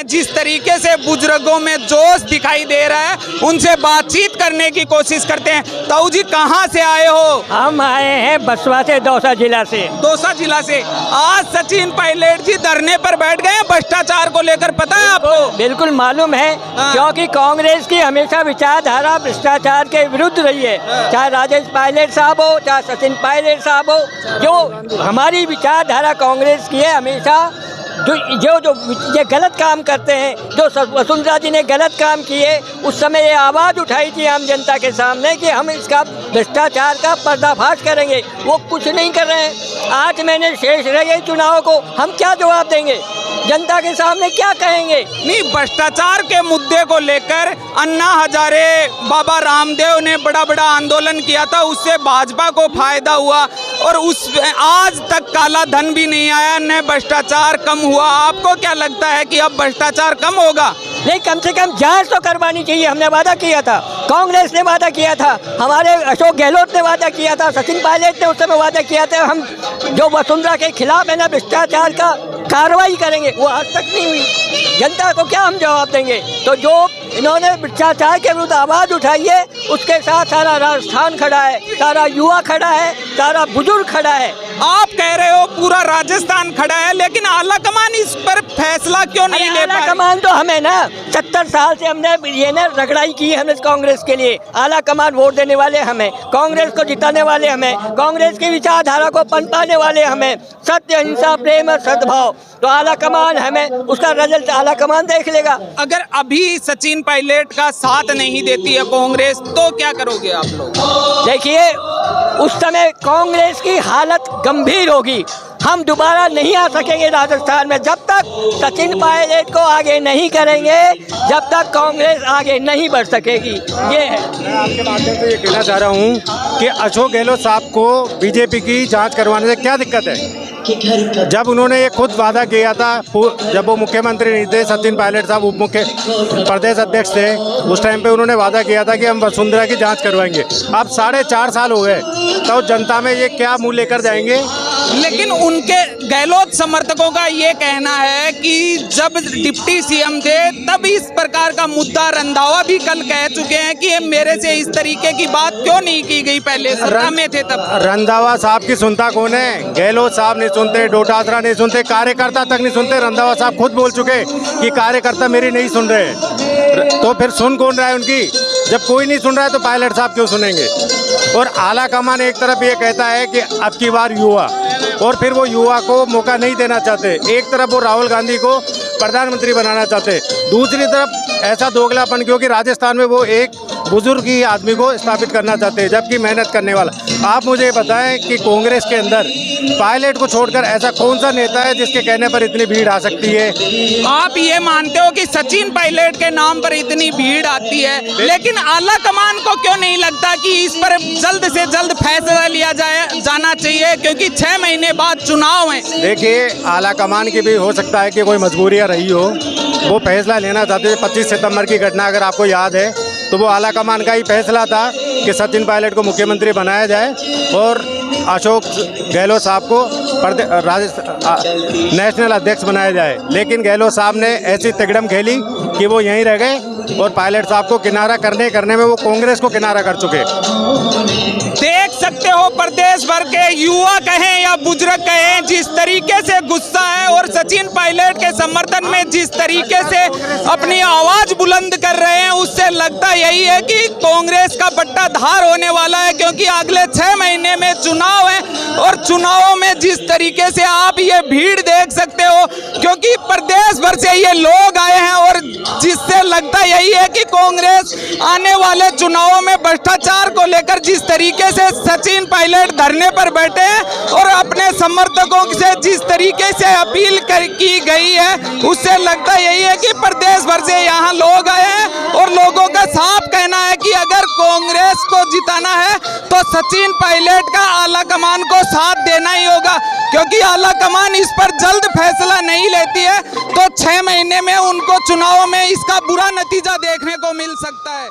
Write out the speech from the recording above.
जिस तरीके से बुजुर्गों में जोश दिखाई दे रहा है, उनसे बातचीत करने की कोशिश करते हैं। ताऊ जी कहाँ से आए हो? हम आए हैं बसवा से, दौसा जिला से। दौसा जिला से। आज सचिन पायलट जी धरने पर बैठ गए भ्रष्टाचार को लेकर, पता है आपको? बिल्कुल मालूम है, क्योंकि कांग्रेस की हमेशा विचारधारा भ्रष्टाचार के विरुद्ध रही है। चाहे राजेश पायलट साहब हो, चाहे सचिन पायलट साहब हो, जो हमारी विचारधारा कांग्रेस की है हमेशा। जो ये गलत काम करते हैं, जो वसुंधरा जी ने गलत काम किए, उस समय ये आवाज़ उठाई थी आम जनता के सामने कि हम इसका भ्रष्टाचार का पर्दाफाश करेंगे। वो कुछ नहीं कर रहे हैं। 8 महीने शेष रह गए चुनाव को, हम क्या जवाब देंगे? जनता के सामने क्या कहेंगे? नहीं, भ्रष्टाचार के मुद्दे को लेकर अन्ना हजारे, बाबा रामदेव ने बड़ा बड़ा आंदोलन किया था, उससे भाजपा को फायदा हुआ और उस आज तक काला धन भी नहीं आया, न भ्रष्टाचार कम हुआ। आपको क्या लगता है कि अब भ्रष्टाचार कम होगा? नहीं, कम से कम जांच तो करवानी चाहिए। हमने वादा किया था, कांग्रेस ने वादा किया था, हमारे अशोक गहलोत ने वादा किया था, सचिन पायलट ने उस समय वादा किया था हम जो वसुंधरा के खिलाफ है ना भ्रष्टाचार का कार्रवाई करेंगे, वो आज तक नहीं हुई। जनता को क्या हम जवाब देंगे? तो जो इन्होंने भ्रष्टाचार के विरुद्ध आवाज़ उठाई है, उसके साथ सारा राजस्थान खड़ा है, सारा युवा खड़ा है, सारा बुजुर्ग खड़ा है। आप कह रहे हो पूरा राजस्थान खड़ा है, लेकिन आला कमान इस पर फैसला क्यों नहीं ले पा रही? आला कमान तो हमें ना 70 साल से हमने ये ना रगड़ाई की है हमने कांग्रेस के लिए। आला कमान वोट देने वाले हमें, कांग्रेस को जिताने वाले हमें, कांग्रेस की विचारधारा को पनपाने वाले हमें, सत्य अहिंसा प्रेम और सद्भाव। तो आला कमान हमें उसका रिजल्ट आला कमान देख लेगा। अगर अभी सचिन पायलट का साथ नहीं देती है कांग्रेस, तो क्या करोगे आप लोग? देखिए, उस समय कांग्रेस की हालत गंभीर होगी। हम दोबारा नहीं आ सकेंगे राजस्थान में। जब तक सचिन पायलट को आगे नहीं करेंगे, जब तक कांग्रेस आगे नहीं बढ़ सकेगी। ये है। मैं आपके माध्यम से ये कहना चाह रहा हूँ कि अशोक गहलोत साहब को बीजेपी की जांच करवाने से क्या दिक्कत है? जब उन्होंने ये खुद वादा किया था, जब वो मुख्यमंत्री नहीं थे, सचिन पायलट साहब उप मुख्य प्रदेश अध्यक्ष थे, उस टाइम पे उन्होंने वादा किया था कि हम वसुंधरा की जांच करवाएंगे। अब 4.5 साल हो गए, तो जनता में ये क्या मुंह लेकर जाएंगे? लेकिन उनके गहलोत समर्थकों का ये कहना है कि जब डिप्टी सीएम थे तब इस प्रकार का मुद्दा, रंधावा भी कल कह चुके हैं कि मेरे से इस तरीके की बात क्यों नहीं की गई पहले सत्ता में थे तब। रंधावा साहब की सुनता कौन है? गहलोत साहब नहीं सुनते, डोटासरा नहीं सुनते, कार्यकर्ता तक नहीं सुनते। रंधावा साहब खुद बोल चुके कि कार्यकर्ता मेरी नहीं सुन रहे। तो फिर सुन कौन रहा है उनकी? जब कोई नहीं सुन रहा है तो पायलट साहब क्यों सुनेंगे? और आला कमान एक तरफ ये कहता है कि अब की बार युवा, और फिर वो युवा को मौका नहीं देना चाहते। एक तरफ वो राहुल गांधी को प्रधानमंत्री बनाना चाहते, दूसरी तरफ ऐसा दोगलापन, क्योंकि राजस्थान में वो एक बुजुर्ग ही आदमी को स्थापित करना चाहते हैं, जबकि मेहनत करने वाला। आप मुझे बताएं कि कांग्रेस के अंदर पायलट को छोड़कर ऐसा कौन सा नेता है जिसके कहने पर इतनी भीड़ आ सकती है? आप ये मानते हो कि सचिन पायलट के नाम पर इतनी भीड़ आती है, लेकिन आला कमान को क्यों नहीं लगता कि इस पर जल्द से जल्द फैसला लिया जाना चाहिए, क्योंकि 6 महीने बाद चुनाव है? देखिए, आला कमान की भी हो सकता है कि कोई मजबूरियाँ रही हो, वो फैसला लेना चाहते थे। 25 सितंबर की घटना अगर आपको याद है, तो वो आला कमान का ही फैसला था कि सचिन पायलट को मुख्यमंत्री बनाया जाए और अशोक गहलोत साहब को नेशनल अध्यक्ष बनाया जाए। लेकिन गहलोत साहब ने ऐसी तिकड़म खेली कि वो यहीं रह गए और पायलट साहब को किनारा करने में वो कांग्रेस को किनारा कर चुके। देख सकते हो, प्रदेश भर के युवा कहें या बुजुर्ग कहें, जिस तरीके से गुस्सा है और सचिन पायलट के समर्थन में जिस तरीके से अपनी आवाज बुलंद कर रहे हैं, उससे लगता यही है कि कांग्रेस का बट्टा धार होने वाला है, क्योंकि अगले 6 महीने में चुनाव है। और चुनावों में जिस तरीके से आप ये भीड़ देख सकते हो, क्योंकि प्रदेश भर से ये लोग आए हैं, और जिससे लगता यही है कि कांग्रेस आने वाले चुनावों में भ्रष्टाचार को लेकर जिस तरीके से सचिन पायलट धरने पर बैठे हैं और अपने समर्थकों से जिस तरीके से अपील की गई है, उससे लगता यही है कि प्रदेश भर से यहाँ लोग आए हैं और लोगों का साफ कहना है कि अगर कांग्रेस को जिताना है तो सचिन पायलट का आला कमान को साथ देना ही होगा, क्योंकि आला कमान इस पर जल्द फैसला नहीं लेती है तो 6 महीने में उनको चुनाव में इसका बुरा नतीजा देखने को मिल सकता है।